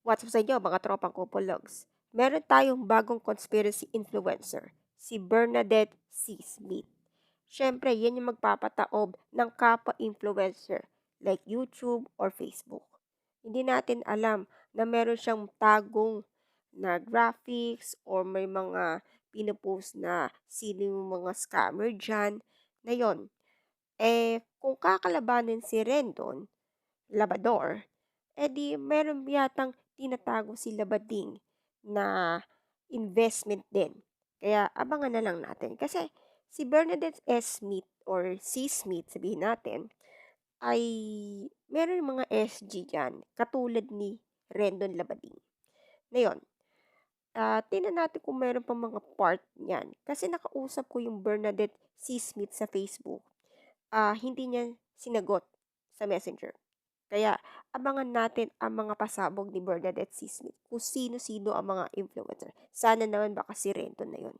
What's up sa inyo mga tropang Kupologs? Meron tayong bagong conspiracy influencer, si Bernadette C. Smith. Siyempre, yan yung magpapataob ng kapwa-influencer like YouTube or Facebook. Hindi natin alam na meron siyang tagong na graphics or may mga pinupost na sino yung mga scammer dyan. Na yon, kung kakalabanin si Rendon, Labador, meron yatang tinatago si Labading na investment din. Kaya abangan na lang natin. Kasi si Bernadette S. Smith or C. Smith, sabihin natin, ay meron mga SG dyan, katulad ni Rendon Labading. Ngayon, tingnan natin kung meron pa mga part niyan. Kasi nakausap ko yung Bernadette C. Smith sa Facebook. Hindi niya sinagot sa messenger. Kaya abangan natin ang mga pasabog ni Bernadette C. Smith kung sino-sino ang mga influencer. Sana naman baka si Renton na yun.